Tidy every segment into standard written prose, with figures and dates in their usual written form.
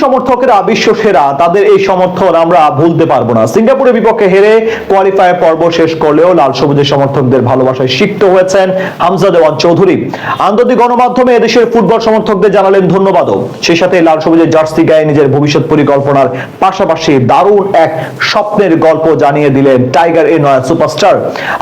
সমর্থকেরা বিশ্ব সেরা, তাদের এই সমর্থন আমরা ভুলতে পারবো না। সিঙ্গাপুরের বিপক্ষে হেরে কোয়ালিফায়ার পর্ব শেষ করলেও লাল সবুজের সমর্থকদের ভালোবাসায় সিক্ত হয়েছেন হামজা দেওয়ান চৌধুরী। আন্তর্জাতিক গণমাধ্যমে এদেশের ফুটবল সমর্থকদের জানালেন ধন্যবাদও। সেই সাথে লাল সবুজের জার্সি গায়ে নিজের ভবিষ্যৎ পরিকল্পনার পাশাপাশি দারুণ এক স্বপ্নের গল্প জানিয়ে দিলেন টাইগার এ নয়া সুপারস্টার।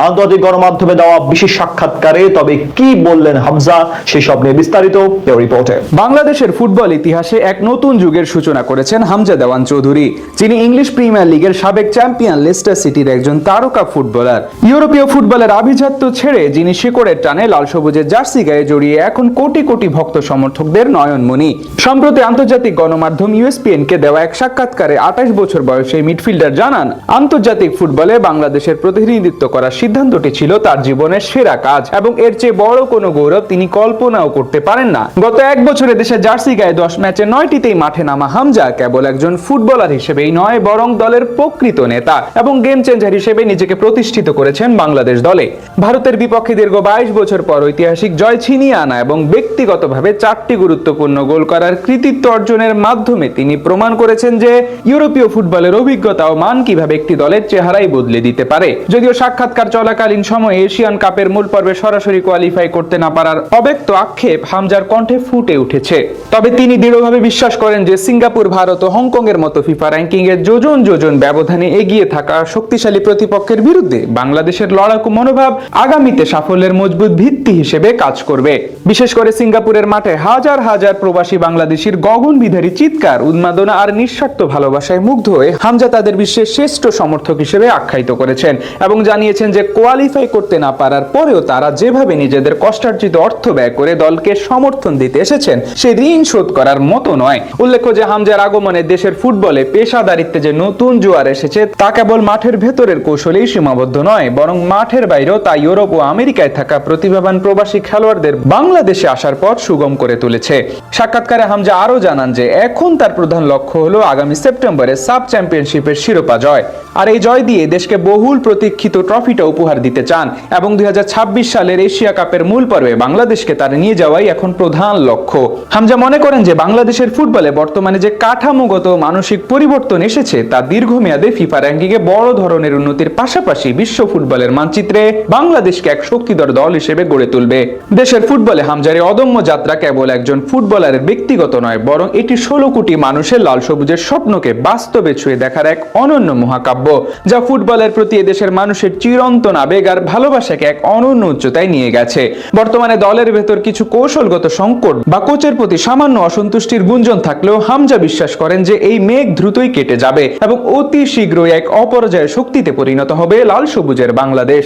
আন্তর্জাতিক গণমাধ্যমে দেওয়া বিশেষ সাক্ষাৎকারে তবে কি বললেন হামজা, সেই সব নিয়ে বিস্তারিত রিপোর্টে। বাংলাদেশের ফুটবল ইতিহাসে এক নতুন যুগের সূচনা করেছেন হামজা দেওয়ান চৌধুরী, যিনি ইংলিশ প্রিমিয়ার লিগের সাবেক চ্যাম্পিয়ন লেস্টার সিটির একজন তারকা ফুটবলার। ইউরোপীয় ফুটবলের আভিজাত্য ছেড়ে যিনি শিকড়ের টানে লাল সবুজের জার্সি গায়ে জড়িয়ে এখন কোটি কোটি ভক্ত সমর্থকদের নয়নমণি। সম্প্রতি আন্তর্জাতিক গণমাধ্যম ইউএসপিএন কে দেওয়া এক সাক্ষাৎকারে 28 বছর বয়সী মিডফিল্ডার জানান, আন্তর্জাতিক ফুটবলে বাংলাদেশের প্রতিনিধিত্ব করার সিদ্ধান্তটি ছিল তার জীবনের সেরা কাজ এবং এর চেয়ে বড় কোনো গৌরব তিনি কল্পনাও করতে পারেন না। গত এক বছরে দেশের জার্সি গায়ে 10 ম্যাচে 9টিতেই মাঠে নামা হামজা কেবল একজন ফুটবলার হিসেবেই নয়, বরং দলের প্রকৃত নেতা এবং গেম চেঞ্জার হিসেবে নিজেকে প্রতিষ্ঠিত করেছেন বাংলাদেশ দলে। ভারতের বিপক্ষে দীর্ঘ 22 বছর পর ঐতিহাসিক জয় ছিনিয়ে আনা এবং ব্যক্তিগতভাবে 4টি গুরুত্বপূর্ণ গোল করার কৃতিত্ব অর্জনের মাধ্যমে তিনি প্রমাণ করেছেন যে ইউরোপীয় ফুটবলের অভিজ্ঞতা ও মান কিভাবে একটি দলের চেহারাই বদলে দিতে পারে। যদিও সাক্ষাৎকার চলাকালীন সময়ে এশিয়ান কাপের মূল পর্বে সরাসরি কোয়ালিফাই করতে না পারার অব্যক্ত আক্ষেপ হামজার কণ্ঠে ফুটে উঠেছে, তবে তিনি দৃঢ়ভাবে বিশ্বাস করেন যে সিঙ্গাপুর, ভারত ও হংকং এর মতো ফিফা র্যাঙ্কিং এর যোজন যোজন ব্যবধানে এগিয়ে থাকা শক্তিশালী প্রতিপক্ষের বিরুদ্ধে বাংলাদেশের লড়াকু মনোভাব আগামীতে সাফল্যের মজবুত ভিত্তি হিসেবে কাজ করবে। বিশেষ করে সিঙ্গাপুরের মাঠে হাজার হাজার প্রবাসী বাংলাদেশির গগনবিদারী চিৎকার, উন্মাদনা আর নিঃস্বার্থ ভালোবাসায় মুগ্ধ হয়ে হামজা তাদের বিশ্বের শ্রেষ্ঠ সমর্থক হিসেবে আখ্যায়িত করেছেন এবং জানিয়েছেন যে কোয়ালিফাই করতে না পারার পরেও তারা যেভাবে নিজেদের কষ্টার্জিত অর্থ ব্যয় করে দলকে সমর্থন দিতে এসেছেন সে ঋণ শোধ করার মতো নয়। উল্লেখ্য যে হামজার আগমনে দেশের ফুটবলে পেশাদারিত্বে যে নতুন জোয়ার এসেছে তা কেবল মাঠের ভেতরের কৌশলেই সীমাবদ্ধ নয়, বরং মাঠের বাইরেও তা ইউরোপ ও আমেরিকায় থাকা প্রতিভাবান প্রবাসী খেলোয়াড়দের বাংলাদেশে আসার পথ সুগম করে তুলেছে। সাক্ষাৎকারে হামজা আরো জানান যে এখন তার প্রধান লক্ষ্য হলো আগামী সেপ্টেম্বরে সাব চ্যাম্পিয়নশিপের শিরোপা জয়, আর এই জয় দিয়ে দেশকে বহুল প্রতীক্ষিত ট্রফিটা উপহার দিতে চান এবং 2026 সালের এশিয়া কাপের মূল পর্বে বাংলাদেশকে তার নিয়ে যাওয়াই এখন প্রধান লক্ষ্য। হামজা মনে করেন যে বাংলাদেশের ফুটবলে বর্তমানে যে কাঠামোগত মানসিক পরিবর্তন এসেছে তা দীর্ঘমেয়াদে ফিফা র্যাঙ্কিংয়ে বড় ধরনের উন্নতির পাশাপাশি বিশ্ব ফুটবলের মানচিত্রে বাংলাদেশকে এক শক্তিধর দল হিসেবে গড়ে তুলবে। দেশের ফুটবলে হামজার এই অদম্য যাত্রা কেবল একজন ফুটবলারের ব্যক্তিগত নয়, বরং এটি 16 কোটি মানুষের লাল সবুজের স্বপ্নকে বাস্তবে ছুঁয়ে দেখার এক অনন্য মহাকাব্য, যা ফুটবলের প্রতি দেশের মানুষের চিরন্তন আবেগ আর ভালোবাসাকে এক অনন্য উচ্চতায় নিয়ে গেছে। বর্তমানে দলের ভেতর কিছু কৌশলগত সংকট বা কোচের প্রতি সামান্য অসন্তুষ্টির গুঞ্জন থাকলেও হামজা বিশ্বাস করেন যে এই মেঘ দ্রুতই কেটে যাবে এবং অতি শীঘ্রই এক অপরাজয় শক্তিতে পরিণত হবে লাল সবুজের বাংলাদেশ।